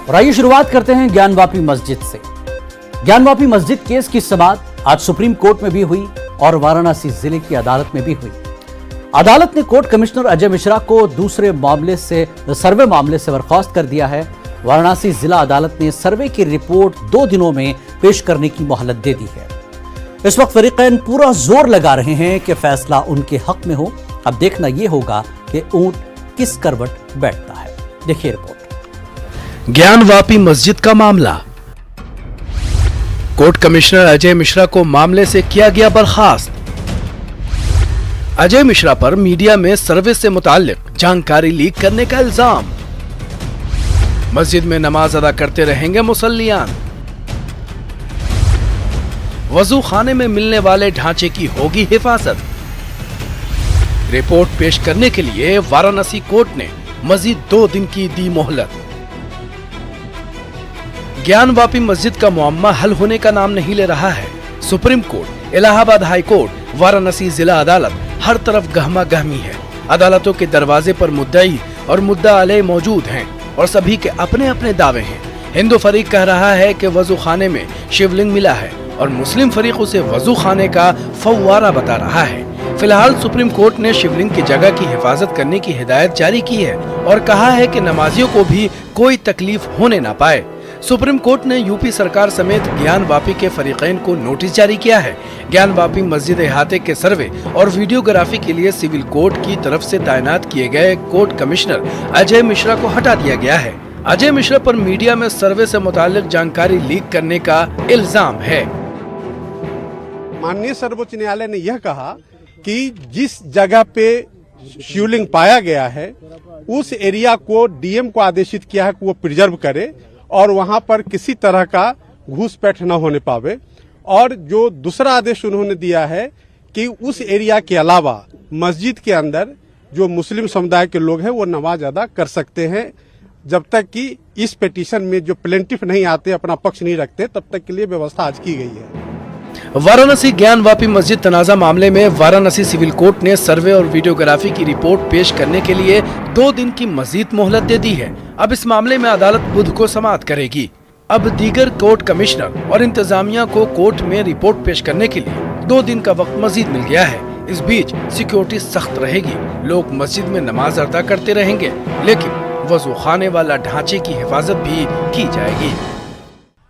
और आइए शुरुआत करते हैं ज्ञानवापी मस्जिद से। ज्ञानवापी मस्जिद केस की समाअत आज सुप्रीम कोर्ट में भी हुई और वाराणसी जिले की अदालत में भी हुई। अदालत ने कोर्ट कमिश्नर अजय मिश्रा को दूसरे सर्वे मामले से बर्खास्त कर दिया है। वाराणसी जिला अदालत ने सर्वे की रिपोर्ट 2 दिनों में पेश करने की मोहलत दे दी है। इस वक्त फरीकैन पूरा जोर लगा रहे हैं कि फैसला उनके हक में हो। अब देखना यह होगा कि ऊंट किस करवट बैठता है। देखिए रिपोर्ट। ज्ञानवापी मस्जिद का मामला। कोर्ट कमिश्नर अजय मिश्रा को मामले से किया गया बर्खास्त। अजय मिश्रा पर मीडिया में सर्वे से मुताल्लिक जानकारी लीक करने का इल्जाम। मस्जिद में नमाज अदा करते रहेंगे मुसल्लियान। वजू खाने में मिलने वाले ढांचे की होगी हिफाजत। रिपोर्ट पेश करने के लिए वाराणसी कोर्ट ने मजीद 2 दिन की दी मोहलत। ज्ञानवापी मस्जिद का मुअम्मा हल होने का नाम नहीं ले रहा है। Supreme court, Allahabad high court, Varanasi जिला अदालत, हर तरफ गहमा गहमी है। अदालतों के दरवाजे पर मुद्दई और मुद्दा अलय मौजूद हैं और सभी के अपने अपने दावे हैं। हिंदू फरीक कह रहा है कि वजू खाने में शिवलिंग मिला है और मुस्लिम फरीक उसे वजू खाने का फव्वारा बता रहा है। फिलहाल सुप्रीम कोर्ट ने शिवलिंग की जगह की हिफाजत करने की हिदायत जारी की है और कहा है कि नमाजियों को भी कोई तकलीफ होने न पाए। सुप्रीम कोर्ट ने यूपी सरकार समेत ज्ञानवापी के फरीकैन को नोटिस जारी किया है। ज्ञानवापी मस्जिद अहाते के सर्वे और वीडियोग्राफी के लिए सिविल कोर्ट की तरफ से तैनात किए गए कोर्ट कमिश्नर अजय मिश्रा को हटा दिया गया है। अजय मिश्रा पर मीडिया में सर्वे से मुताल्लिक जानकारी लीक करने का इल्जाम है। माननीय सर्वोच्च न्यायालय ने यह कहा कि जिस जगह पे शिवलिंग पाया गया है उस एरिया को डीएम को आदेशित किया है कि वो प्रिजर्व करे और वहां पर किसी तरह का घुसपैठ न होने पावे। और जो दूसरा आदेश उन्होंने दिया है कि उस एरिया के अलावा मस्जिद के अंदर जो मुस्लिम समुदाय के लोग हैं वो नमाज अदा कर सकते हैं जब तक कि इस पिटीशन में जो प्लेंटिफ नहीं आते, अपना पक्ष नहीं रखते, तब तक के लिए व्यवस्था आज की गई है। वाराणसी ज्ञानवापी मस्जिद तनाजा मामले में वाराणसी सिविल कोर्ट ने सर्वे और वीडियोग्राफी की रिपोर्ट पेश करने के लिए 2 दिन की मजीद मोहलत दे दी है। अब इस मामले में अदालत बुध को समाअत करेगी। अब दीगर कोर्ट कमिश्नर और इंतजामिया को कोर्ट में रिपोर्ट पेश करने के लिए 2 दिन का वक्त मजीद मिल गया है। इस बीच सिक्योरिटी सख्त रहेगी। लोग मस्जिद में नमाज अदा करते रहेंगे, लेकिन वजू खाने वाला ढांचे की हिफाजत भी की जाएगी।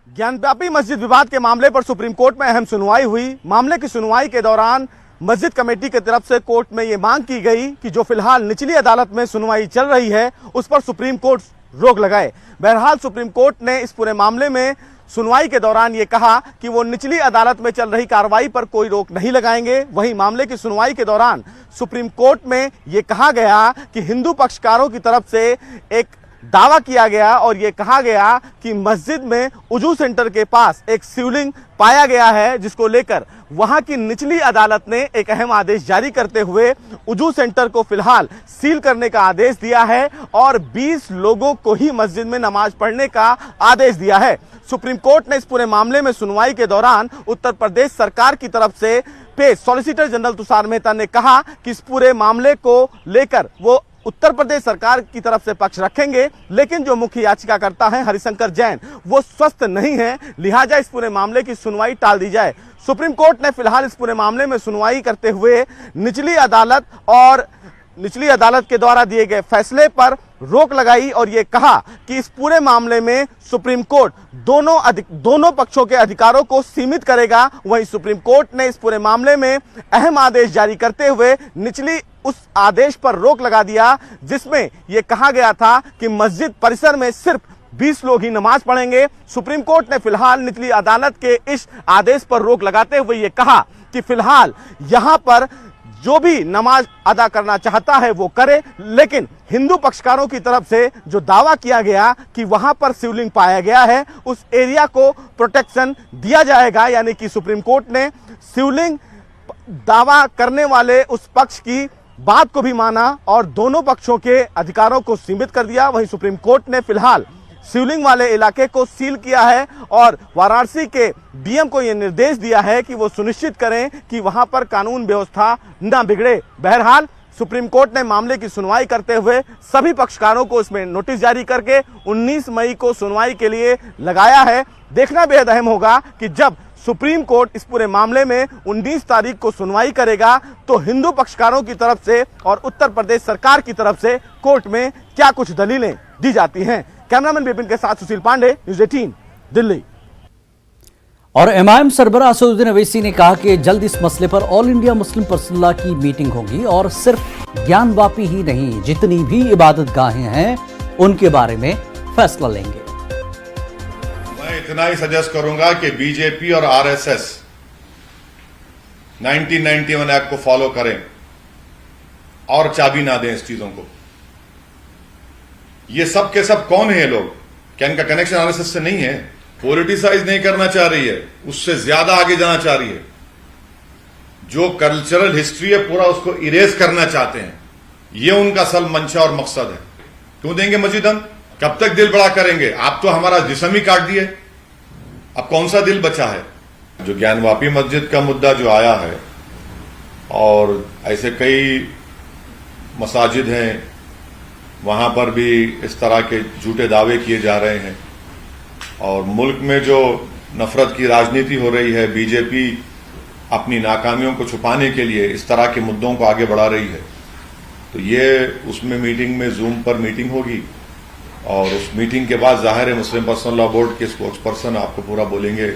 ज्ञानवापी मस्जिद विवाद के मामले पर सुप्रीम कोर्ट में अहम सुनवाई हुई। मामले की सुनवाई के दौरान मस्जिद कमेटी की तरफ से कोर्ट में ये मांग की गई कि जो फिलहाल निचली अदालत में सुनवाई चल रही है उस पर सुप्रीम कोर्ट रोक लगाए। बहरहाल सुप्रीम कोर्ट ने इस पूरे मामले में सुनवाई के दौरान ये कहा कि वो निचली अदालत में चल रही कार्रवाई पर कोई रोक नहीं लगाएंगे। वहीं मामले की सुनवाई के दौरान सुप्रीम कोर्ट में ये कहा गया कि हिंदू पक्षकारों की तरफ से एक दावा किया गया और ये कहा गया कि मस्जिद में उजू सेंटर के पास एक शिवलिंग पाया गया है, जिसको लेकर वहां की निचली अदालत ने एक अहम आदेश जारी करते हुए उजू सेंटर को फिलहाल सील करने का आदेश दिया है और 20 लोगों को ही मस्जिद में नमाज पढ़ने का आदेश दिया है। सुप्रीम कोर्ट ने इस पूरे मामले में सुनवाई के दौरान उत्तर प्रदेश सरकार की तरफ से पेश सॉलिसिटर जनरल तुषार मेहता ने कहा कि इस पूरे मामले को लेकर वो उत्तर प्रदेश सरकार की तरफ से पक्ष रखेंगे, लेकिन जो मुख्य याचिकाकर्ता हैं हरिशंकर जैन वो स्वस्थ नहीं है, लिहाजा इस पूरे मामले की सुनवाई टाल दी जाए। सुप्रीम कोर्ट ने फिलहाल इस पूरे मामले में सुनवाई करते हुए निचली अदालत के द्वारा दिए गए फैसले पर रोक लगाई और ये कहा कि इस पूरे मामले में सुप्रीम कोर्ट दोनों पक्षों के अधिकारों को सीमित करेगा। वहीं सुप्रीम कोर्ट ने इस पूरे मामले में अहम आदेश जारी करते हुए निचली उस आदेश पर रोक लगा दिया जिसमें यह कहा गया था कि मस्जिद परिसर में सिर्फ 20 लोग ही नमाज पढ़ेंगे। सुप्रीम कोर्ट ने फिलहाल निचली अदालत के इस आदेश पर रोक लगाते हुए यह कहा कि फिलहाल यहां पर जो भी नमाज अदा करना चाहता है वो करे, लेकिन हिंदू पक्षकारों की तरफ से जो दावा किया गया कि वहां पर शिवलिंग पाया गया है उस एरिया को प्रोटेक्शन दिया जाएगा। यानी कि सुप्रीम कोर्ट ने शिवलिंग दावा करने वाले उस पक्ष की बात को भी माना और दोनों पक्षों के अधिकारों को सीमित कर दिया। वहीं सुप्रीम कोर्ट ने फिलहाल शिवलिंग वाले इलाके को सील किया है और वाराणसी के डीएम को यह निर्देश दिया है कि वो सुनिश्चित करें कि वहां पर कानून व्यवस्था न बिगड़े। बहरहाल सुप्रीम कोर्ट ने मामले की सुनवाई करते हुए सभी पक्षकारों को इसमें नोटिस जारी करके 19 मई को सुनवाई के लिए लगाया है। देखना बेहद अहम होगा कि जब सुप्रीम कोर्ट इस पूरे मामले में 19 तारीख को सुनवाई करेगा तो हिंदू पक्षकारों की तरफ से और उत्तर प्रदेश सरकार की तरफ से कोर्ट में क्या कुछ दलीलें दी जाती हैं। कैमरामैन विपिन के साथ सुशील पांडे, न्यूज़ 18 दिल्ली। और एमआईएम सरबराह असदुद्दीन अवैसी ने कहा कि जल्द इस मसले पर all India Muslim personal law की मीटिंग होगी और सिर्फ ज्ञानवापी ही नहीं, जितनी भी इबादतगाहें हैं उनके बारे में फैसला लेंगे। मैं इतना ही सजेस्ट करूंगा कि बीजेपी और आरएसएस 1991 एक्ट को फॉलो करें और चाबी ना दें इस चीजों को। ये सब के सब कौन है ये लोग? क्या इनका कनेक्शन आरएसएस से नहीं है? पॉलिटिसाइज नहीं करना चाह रही है, उससे ज्यादा आगे जाना चाह रही है। जो कल्चरल हिस्ट्री है पूरा उसको इरेज करना चाहते हैं। ये उनका असल मंशा और मकसद है। क्यों देंगे मस्जिदन? कब तक दिल बड़ा करेंगे? आप तो हमारा जिस्म ही काट दिए, अब कौन सा दिल बचा है? जो ज्ञानवापी मस्जिद का मुद्दा जो आया है और ऐसे कई मसाजिद हैं वहां पर भी इस तरह के झूठे दावे किए जा रहे हैं और मुल्क में जो नफरत की राजनीति हो रही है, बीजेपी अपनी नाकामियों को छुपाने के लिए इस तरह के मुद्दों को आगे बढ़ा रही है। तो ये उसमें मीटिंग में जूम पर मीटिंग होगी और उस मीटिंग के बाद जाहिर है मुस्लिम पर्सनल लॉ बोर्ड के स्पोक्स पर्सन आपको पूरा बोलेंगे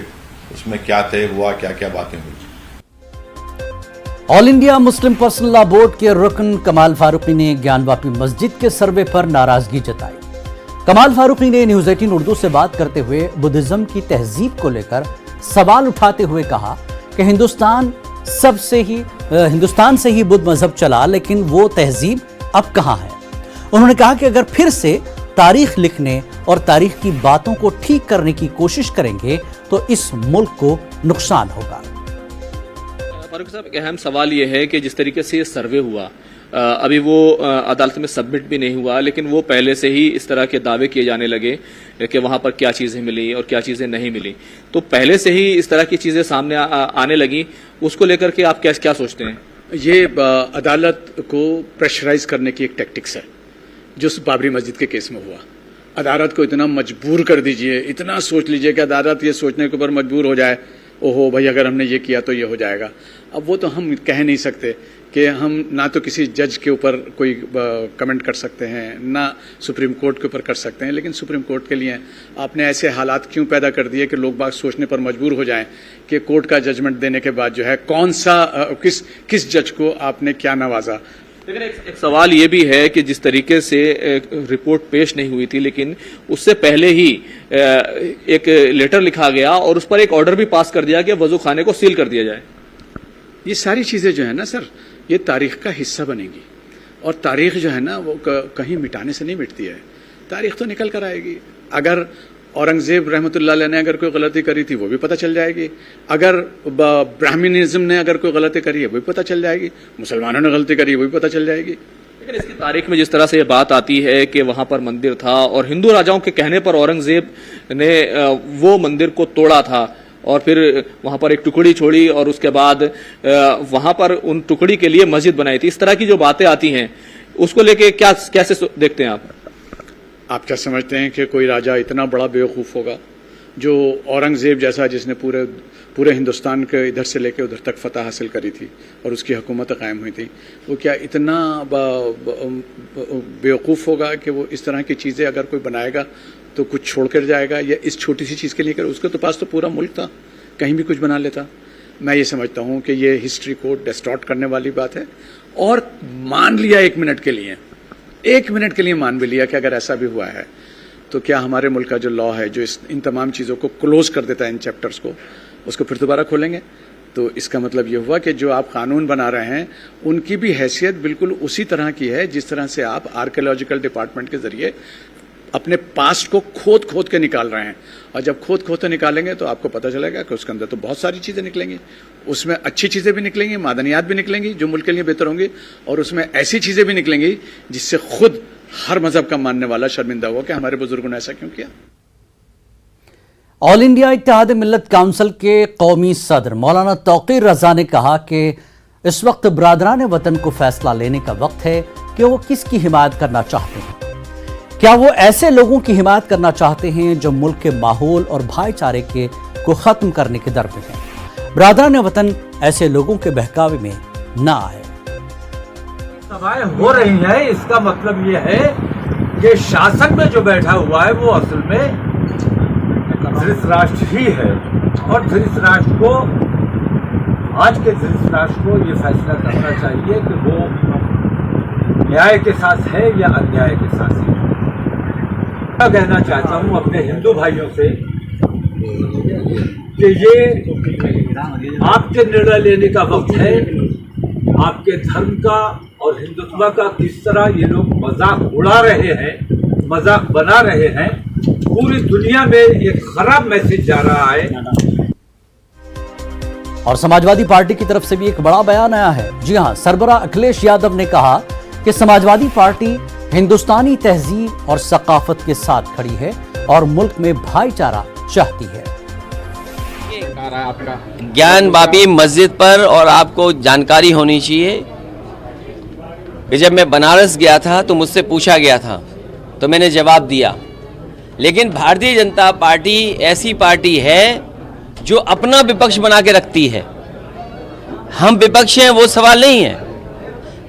उसमें क्या तय हुआ, क्या क्या बातें हुई। All India Muslim personal law board के रुकन कमाल फारूकी ने ज्ञानवापी मस्जिद के सर्वे पर नाराजगी जताई। कमाल फारूकी ने न्यूज़ 18 उर्दू से बात करते हुए बुद्धिज्म की तहजीब को लेकर सवाल उठाते हुए कहा कि हिंदुस्तान से ही बुद्ध मजहब चला, लेकिन वो तहजीब अब कहां है। उन्होंने कहा कि अगर फिर से तारीख लिखने और तारीख की बातों को ठीक करने की कोशिश करेंगे तो इस मुल्क को नुकसान होगा। फारूक साहब, एक अहम सवाल ये है कि जिस तरीके से ये सर्वे हुआ, अभी वो अदालत में सबमिट भी नहीं हुआ, लेकिन वो पहले से ही इस तरह के दावे किए जाने लगे कि वहां पर क्या चीजें मिली और क्या चीजें नहीं मिली। तो पहले से ही इस तरह की चीजें सामने आने लगी, उसको लेकर के आप क्या सोचते हैं? ये अदालत को प्रेशराइज करने की एक टैक्टिक्स है जो बाबरी मस्जिद के केस में हुआ। अदालत को इतना मजबूर कर दीजिए, इतना सोच लीजिए कि अदालत ये सोचने के ऊपर मजबूर हो जाए, ओहो भाई अगर हमने ये किया तो ये हो जाएगा। अब वो तो हम कह नहीं सकते कि हम ना तो किसी जज के ऊपर कोई कमेंट कर सकते हैं, ना सुप्रीम कोर्ट के ऊपर कर सकते हैं, लेकिन सुप्रीम कोर्ट के लिए आपने ऐसे हालात क्यों पैदा कर दिए कि लोग बाग सोचने पर मजबूर हो जाएं कि कोर्ट का जजमेंट देने के बाद जो है कौन सा किस जज को आपने क्या नवाजा। लेकिन एक सवाल ये भी है कि जिस तरीके से रिपोर्ट पेश नहीं हुई थी, लेकिन उससे पहले ही एक लेटर लिखा गया और उस पर एक ऑर्डर भी पास कर दिया कि वजू खाने को सील कर दिया जाए। ये सारी चीजें जो है ना सर, ये तारीख का हिस्सा बनेगी और तारीख जो है ना वो कहीं मिटाने से नहीं मिटती है। तारीख तो निकल कर आएगी। अगर औरंगजेब रहमतुल्लाह अलैह ने अगर कोई गलती करी थी वो भी पता चल जाएगी, अगर ब्राह्मणिज्म ने अगर कोई गलती करी है वो भी पता चल जाएगी, मुसलमानों ने गलती करी है वो भी पता चल जाएगी। लेकिन इसकी तारीख में जिस तरह से ये बात आती है कि वहां पर मंदिर था और हिंदू राजाओं के कहने पर औरंगजेब ने वो मंदिर को तोड़ा था और फिर वहां पर एक टुकड़ी छोड़ी और उसके बाद वहां पर उन टुकड़ी के लिए मस्जिद बनाई थी, इस तरह की जो बातें आती हैं उसको लेके कैसे देखते हैं आप? आप क्या समझते हैं कि कोई राजा इतना बड़ा बेवकूफ़ होगा जो औरंगजेब जैसा, जिसने पूरे हिंदुस्तान के इधर से लेकर उधर तक फतह हासिल करी थी और उसकी हुकूमत कायम हुई थी, वो क्या इतना बेवकूफ़ होगा कि वो इस तरह की चीज़ें अगर कोई बनाएगा तो कुछ छोड़ कर जाएगा या इस छोटी सी चीज़ के लिए कर? उसके तो पास तो पूरा मुल्क था, कहीं भी कुछ बना लेता। मैं ये समझता हूँ कि ये हिस्ट्री को डिस्टॉर्ट करने वाली बात है। और मान लिया एक मिनट के लिए मान भी लिया कि अगर ऐसा भी हुआ है तो क्या हमारे मुल्क का जो लॉ है जो इन तमाम चीज़ों को क्लोज कर देता है, इन चैप्टर्स को, उसको फिर दोबारा खोलेंगे? तो इसका मतलब ये हुआ कि जो आप कानून बना रहे हैं उनकी भी हैसियत बिल्कुल उसी तरह की है जिस तरह से आप आर्कियोलॉजिकल डिपार्टमेंट के जरिए अपने पास्ट को खोद के निकाल रहे हैं। और जब खोद के निकालेंगे तो आपको पता चलेगा कि उसके अंदर तो बहुत सारी चीज़ें निकलेंगी, उसमें अच्छी चीज़ें भी निकलेंगी, मादनियात भी निकलेंगी जो मुल्क के लिए बेहतर होंगी, और उसमें ऐसी चीज़ें भी निकलेंगी जिससे खुद हर मजहब का मानने वाला शर्मिंदा हुआ कि हमारे बुजुर्गों ने ऐसा क्यों किया। ऑल इंडिया इत्तेहाद मिल्लत काउंसिल के कौमी सदर मौलाना तौकीर रजा ने कहा कि इस वक्त बरादरान वतन को फैसला लेने का वक्त है कि वो किसकी हिमायत करना चाहते हैं। क्या वो ऐसे लोगों की हिमायत करना चाहते हैं जो मुल्क के माहौल और भाईचारे को खत्म करने के दर पे हैं। बरादरान वतन ऐसे लोगों के बहकावे में ना आए। सभाएं हो रही हैं, इसका मतलब ये है कि शासन में जो बैठा हुआ है वो असल में धृतराष्ट्र ही है, और धृतराष्ट्र को, आज के धृतराष्ट्र को ये फैसला करना चाहिए कि वो न्याय के साथ है या अन्याय के साथ है। मैं कहना चाहता हूँ अपने हिंदू भाइयों से कि ये आपके निर्णय लेने का वक्त है। आपके धर्म का और हिंदुत्व का किस तरह ये लोग मजाक उड़ा रहे हैं, मजाक बना रहे हैं, पूरी दुनिया में ये खराब मैसेज जा रहा है। और समाजवादी पार्टी की तरफ से भी एक बड़ा बयान आया है। जी हां, सरबराह अखिलेश यादव ने कहा कि समाजवादी पार्टी हिंदुस्तानी तहजीब और सकाफत के साथ खड़ी है और मुल्क में भाईचारा चाहती है। ज्ञान वापी मस्जिद पर, और आपको जानकारी होनी चाहिए कि जब मैं बनारस गया था तो मुझसे पूछा गया था तो मैंने जवाब दिया। लेकिन भारतीय जनता पार्टी ऐसी पार्टी है जो अपना विपक्ष बना के रखती है। हम विपक्ष हैं वो सवाल नहीं है।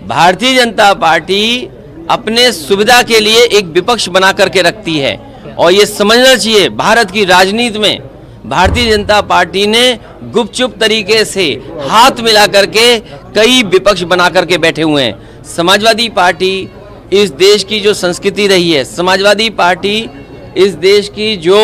भारतीय जनता पार्टी अपने सुविधा के लिए एक विपक्ष बना करके रखती है, और ये समझना चाहिए भारत की राजनीति में भारतीय जनता पार्टी ने गुपचुप तरीके से हाथ मिला करके कई विपक्ष बना करके बैठे हुए हैं। समाजवादी पार्टी इस देश की जो संस्कृति रही है, समाजवादी पार्टी इस देश की जो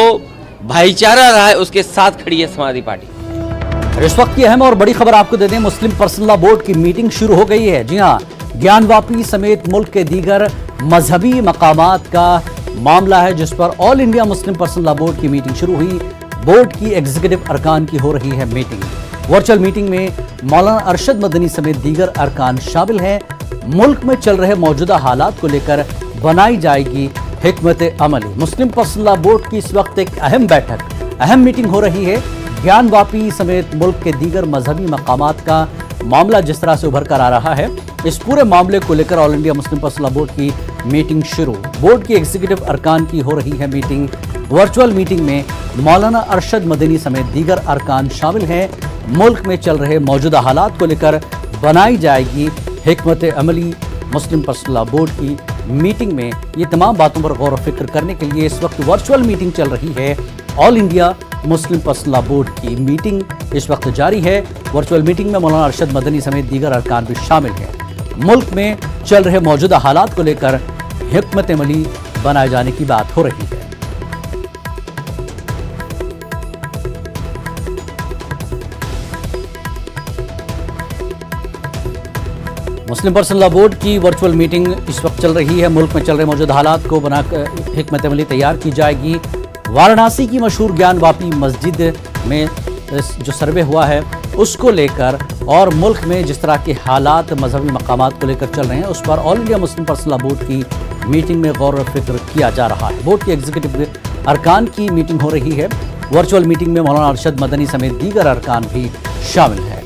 भाईचारा रहा है, उसके साथ खड़ी है समाजवादी पार्टी। इस वक्त की अहम और बड़ी खबर आपको दे दें, मुस्लिम पर्सनल लॉ बोर्ड की मीटिंग शुरू हो गई है। जी हां, ज्ञानवापी समेत मुल्क के दीगर मजहबी मकामात का मामला है, जिस पर all India Muslim personal law board की मीटिंग शुरू हुई। बोर्ड की एग्जीक्यूटिव अरकान की हो रही है मीटिंग। वर्चुअल मीटिंग में मौलाना अरशद मदनी समेत दीगर अरकान शामिल हैं। मुल्क में चल रहे मौजूदा हालात को लेकर बनाई जाएगी हिकमत अमली। मुस्लिम पर्सनल लॉ बोर्ड की इस वक्त एक अहम मीटिंग हो रही है। ज्ञानवापी समेत मुल्क के दीगर मजहबी मकामात का मामला जिस तरह से उभर कर आ रहा है, इस पूरे मामले को लेकर all India Muslim personal law board की मीटिंग शुरू। बोर्ड की एग्जीक्यूटिव अरकान की हो रही है मीटिंग। वर्चुअल मीटिंग में मौलाना अरशद मदनी समेत दीगर अरकान शामिल हैं। मुल्क में चल रहे मौजूदा हालात को लेकर बनाई जाएगी हिकमत अमली। मुस्लिम पर्सनल लॉ बोर्ड की मीटिंग में ये तमाम बातों पर गौर व फिक्र करने के लिए इस वक्त वर्चुअल मीटिंग चल रही है। All India Muslim personal law board की मीटिंग इस वक्त जारी है। वर्चुअल मीटिंग में मौलाना अरशद मदनी समेत दीगर अरकान भी शामिल हैं। मुल्क में चल रहे मौजूदा हालात को लेकर हिकमत अमली बनाए जाने की बात हो रही है। मुस्लिम पर्सनल लॉ बोर्ड की वर्चुअल मीटिंग इस वक्त चल रही है। मुल्क में चल रहे मौजूदा हालात को बनाकर हिकमत अमली तैयार की जाएगी। वाराणसी की मशहूर ज्ञानवापी मस्जिद में जो सर्वे हुआ है उसको लेकर और मुल्क में जिस तरह के हालात मजहबी मकामात को लेकर चल रहे हैं, उस पर all India Muslim personal law board की मीटिंग में गौर व फिक्र किया जा रहा है। बोर्ड की एग्जीक्यूटिव अरकान की मीटिंग हो रही है। वर्चुअल मीटिंग में मौलाना अरशद मदनी समेत दीगर अरकान भी शामिल है।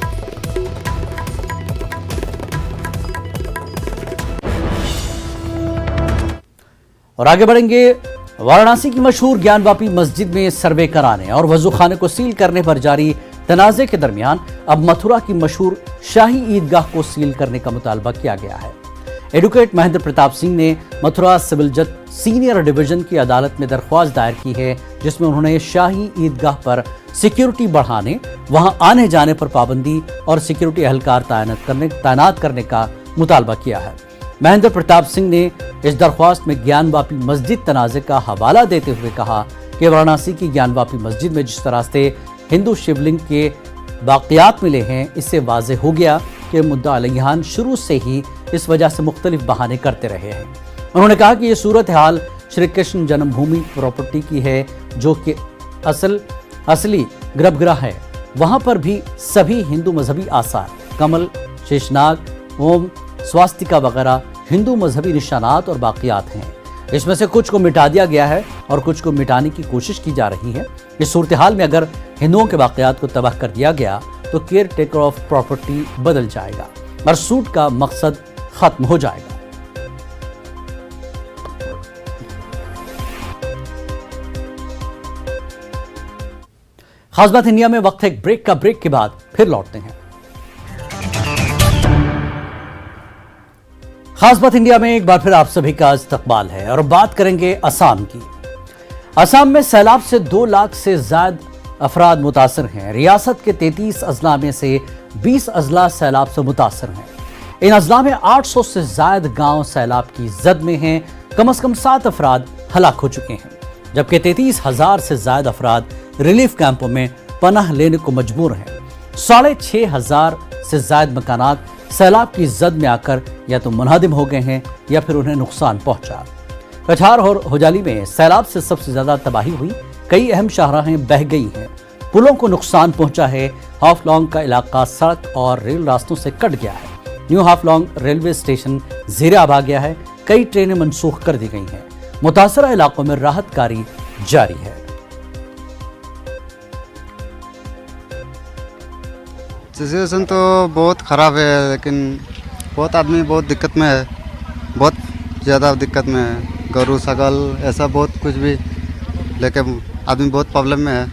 और आगे बढ़ेंगे। वाराणसी की मशहूर ज्ञानवापी मस्जिद में सर्वे कराने और वजू खाने को सील करने पर जारी तनाज़े के दरमियान अब मथुरा की मशहूर शाही ईदगाह को सील करने का मुतालबा किया गया है। एडवोकेट महेंद्र प्रताप सिंह ने मथुरा सिविल जज सीनियर डिवीजन की अदालत में दरख्वास्त दायर की है, जिसमें उन्होंने शाही ईदगाह पर सिक्योरिटी बढ़ाने, वहां आने जाने पर पाबंदी और सिक्योरिटी एहलकार तैनात करने का मुतालबा किया है। महेंद्र प्रताप सिंह ने इस दरख्वास्त में ज्ञानवापी मस्जिद तनाज़े का हवाला देते हुए कहा कि वाराणसी की ज्ञानवापी मस्जिद में जिस तरह से हिंदू शिवलिंग के बाक़ियात मिले हैं, इससे वाज़ेह हो गया कि मुद्दा अलैहान शुरू से ही इस वजह से मुख्तलिफ बहाने करते रहे हैं। उन्होंने कहा कि ये सूरत हाल श्री कृष्ण जन्मभूमि प्रॉपर्टी की है, जो कि असली गर्भगृह है। वहाँ पर भी सभी हिंदू मजहबी आसार, कमल, शेषनाग, ओम, स्वास्तिका वगैरह हिंदू मजहबी निशानात और बाक़ियात हैं। इसमें से कुछ को मिटा दिया गया है और कुछ को मिटाने की कोशिश की जा रही है। इस सूरत हाल में अगर हिंदुओं के बाक़ियात को तबाह कर दिया गया तो केयर टेकर ऑफ प्रॉपर्टी बदल जाएगा। और सूट का मकसद खत्म हो जाएगा। खास बात इंडिया में वक्त है एक ब्रेक का। ब्रेक के बाद फिर लौटते हैं। खास बात इंडिया में एक बार फिर आप सभी का इस्तकबाल है और बात करेंगे असम की। असम में सैलाब से 2 लाख से ज्यादा अफराद मुतासर हैं। रियासत के 33 अजला में से 20 अजला सैलाब से मुतासर हैं। इन अजला में 800 से ज्यादा गांव सैलाब की जद में हैं। कम से कम 7 अफराद हलाक हो चुके हैं, जबकि 33,000 से ज्यादा अफराद रिलीफ कैंपों में पनाह लेने को मजबूर हैं। 6,500 से ज्यादा मकानात सैलाब की जद में आकर या तो मुनहदिम हो गए हैं या फिर उन्हें नुकसान पहुंचा। कछार और होजाली में सैलाब से सबसे ज्यादा तबाही हुई। कई अहम शाहराहें बह गई हैं, पुलों को नुकसान पहुंचा है। हाफलॉन्ग का इलाका सड़क और रेल रास्तों से कट गया है। न्यू हाफलॉन्ग रेलवे स्टेशन ज़ेरे आब आ गया है। कई ट्रेनें मनसूख कर दी गई हैं। मुतासरा इलाकों में राहत कार्य जारी है। सिचुएशन तो बहुत ख़राब है, लेकिन बहुत आदमी बहुत दिक्कत में है, बहुत ज़्यादा दिक्कत में है। गरू सगल ऐसा बहुत कुछ भी लेके आदमी बहुत प्रॉब्लम में है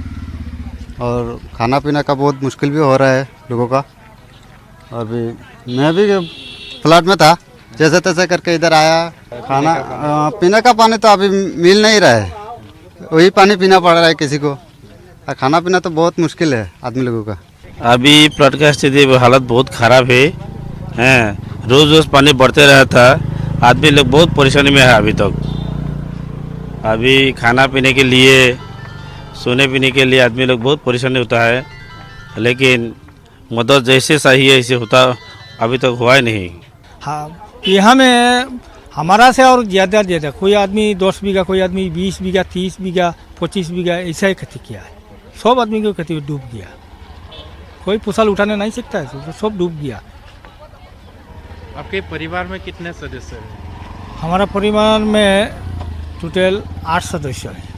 और खाना पीना का बहुत मुश्किल भी हो रहा है लोगों का। और भी मैं भी फ्लड में था, जैसे तैसे करके इधर आया। खाना पीने का पानी तो अभी मिल नहीं रहा है, वही पानी पीना पड़ रहा है किसी को। और खाना पीना तो बहुत मुश्किल है आदमी लोगों का। अभी फ्लड का स्थिति हालत बहुत ख़राब है। रोज़ रोज़ पानी बढ़ते रहता, आदमी लोग बहुत परेशानी में है अभी तक। अभी खाना पीने के लिए, सोने पीने के लिए आदमी लोग बहुत परेशानी होता है, लेकिन मदद जैसे चाहिए ऐसे होता अभी तक हुआ ही नहीं। हाँ, यहाँ में हमारा से और ज़्यादा कोई आदमी 10 बीघा, कोई आदमी 20 बीघा, 30 बीघा, 25 बीघा ऐसा ही खेती किया है। सब आदमी को खेती डूब गया, कोई फसल उठाने नहीं सकता है, तो सब डूब गया। आपके परिवार में कितने सदस्य हैं? हमारा परिवार में टोटल 8 सदस्य हैं।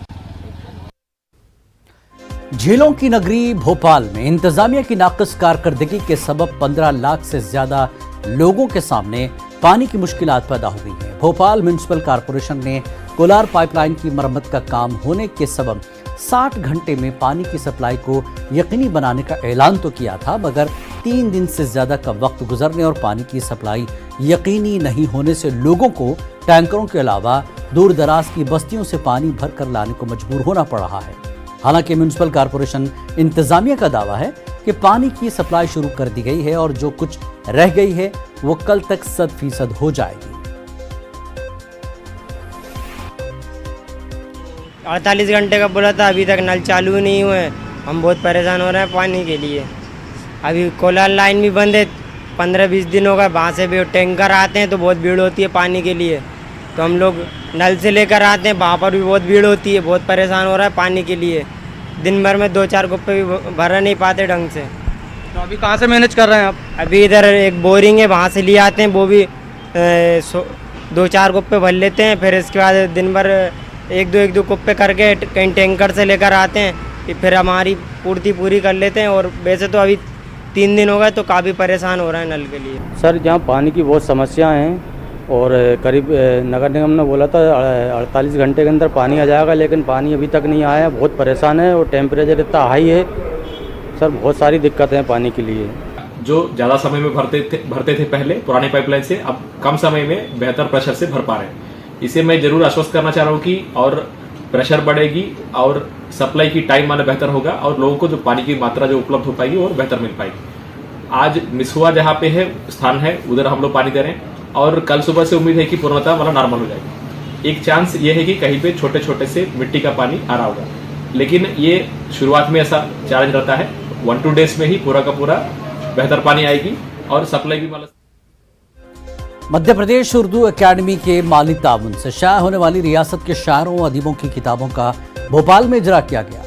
झीलों की नगरी भोपाल में इंतजामिया की नाक़िस कारकर्दगी के सबब 15 लाख से ज्यादा लोगों के सामने पानी की मुश्किलात पैदा हो गई हैं। भोपाल म्युनिसिपल कॉरपोरेशन ने कोलार पाइपलाइन की मरम्मत का काम होने के सबब 60 घंटे में पानी की सप्लाई को यकीनी बनाने का ऐलान तो किया था, मगर 3 दिन से ज्यादा का वक्त गुजरने और पानी की सप्लाई यकीनी नहीं होने से लोगों को टैंकरों के अलावा दूर दराज की बस्तियों से पानी भर कर लाने को मजबूर होना पड़ रहा है। हालांकि म्युनिसिपल कॉरपोरेशन इंतजामिया का दावा है कि पानी की सप्लाई शुरू कर दी गई है और जो कुछ रह गई है वो कल तक 100% हो जाएगी। 48 घंटे का बोला था, अभी तक नल चालू ही नहीं हुए। हम बहुत परेशान हो रहे हैं पानी के लिए। अभी कोलार लाइन भी बंद है, 15-20 दिन हो गए। वहाँ से भी टैंकर आते हैं तो बहुत भीड़ होती है पानी के लिए, तो हम लोग नल से लेकर आते हैं, वहाँ पर भी बहुत भीड़ होती है। बहुत परेशान हो रहा है पानी के लिए। दिन भर में 2-4 गुप्पे भी भर नहीं पाते ढंग से। तो अभी कहाँ से मैनेज कर रहे हैं आप? अभी इधर एक बोरिंग है, वहाँ से ले आते हैं, वो भी 2-4 गुप्पे भर लेते हैं। फिर इसके बाद दिन भर 1-2 कुप्पे करके कहीं टैंकर से लेकर आते हैं, फिर हमारी पूर्ति पूरी कर लेते हैं। और वैसे तो अभी 3 दिन हो गए तो काफ़ी परेशान हो रहे हैं नल के लिए। सर, यहाँ पानी की बहुत समस्या हैं और करीब नगर निगम ने बोला था 48 घंटे के अंदर पानी आ जाएगा, लेकिन पानी अभी तक नहीं आया। बहुत परेशान है और टेम्परेचर इतना हाई है सर, बहुत सारी दिक्कतें हैं पानी के लिए। जो ज़्यादा समय में भरते थे पहले पुरानी पाइपलाइन से, अब कम समय में बेहतर प्रेशर से भर पा रहे हैं। इसे मैं जरूर आश्वस्त करना चाह रहा हूँ कि और प्रेशर बढ़ेगी और सप्लाई की टाइम माना बेहतर होगा और लोगों को जो पानी की मात्रा जो उपलब्ध हो पाएगी और बेहतर मिल पाएगी। आज मिसुआ जहाँ पे है स्थान है, उधर हम लोग पानी दे रहे हैं और कल सुबह से उम्मीद है कि पूर्णतः वाला नॉर्मल हो जाएगी। एक चांस ये है कि कहीं पे छोटे छोटे से मिट्टी का पानी आ रहा होगा, लेकिन ये शुरुआत में ऐसा चैलेंज रहता है। 1-2 डेज में ही पूरा का पूरा बेहतर पानी आएगी और सप्लाई भी मध्य प्रदेश उर्दू एकेडमी के माली ताउन से शाया होने वाली रियासत के शायरों और अदीबों की किताबों का भोपाल में इजरा किया गया।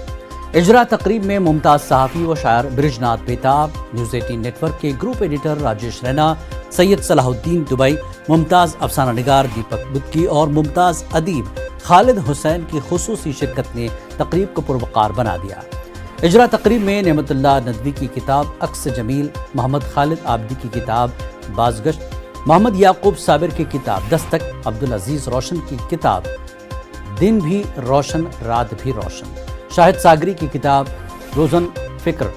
इजरा तकरीब में मुमताज सहाफ़ी व शायर बृजनाथ बेताब, न्यूज़ 18 नेटवर्क के group editor Rajesh Raina, Syed Salahuddin Dubai, Mumtaz अफसाना निगार दीपक बुद्की और मुमताज अदीब खालिद हुसैन की खुसूसी शिरकत ने तकरीब को पुरवकार बना दिया। इजरा तकरीब में नेमतुल्लाह नदवी की किताब अक्स जमील, मोहम्मद खालिद आबदी की किताब बाज़गश्त, मोहम्मद याकूब साबिर की किताब दस्तक, अब्दुल अजीज रोशन की किताब दिन भी रोशन रात भी रोशन, शाहिद सागरी की किताब रोज़न फिक्र,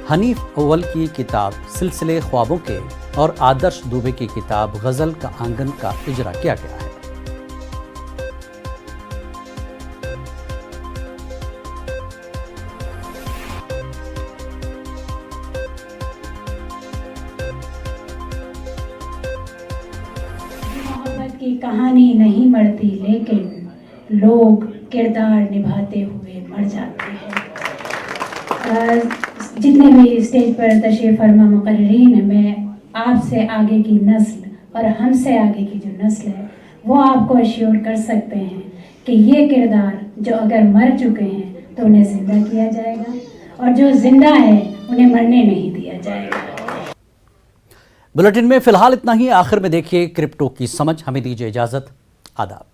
हनीफ अव्वल की किताब सिलसिले ख्वाबों के और आदर्श दुबे की किताब गज़ल का आंगन का इजरा किया गया है। मोहब्बत की कहानी नहीं मरती, लेकिन लोग किरदार निभाते हुए मर जाते हैं। जितने भी स्टेज पर तशरीफ फरमा मुकर्रीन हैं, मैं आपसे आगे की नस्ल और हमसे आगे की जो नस्ल है वो आपको अश्योर कर सकते हैं कि ये किरदार जो अगर मर चुके हैं तो उन्हें जिंदा किया जाएगा और जो जिंदा है उन्हें मरने नहीं दिया जाएगा। बुलेटिन में फिलहाल इतना ही। आखिर में देखिए क्रिप्टो की समझ। हमें दीजिए इजाजत। आदाब।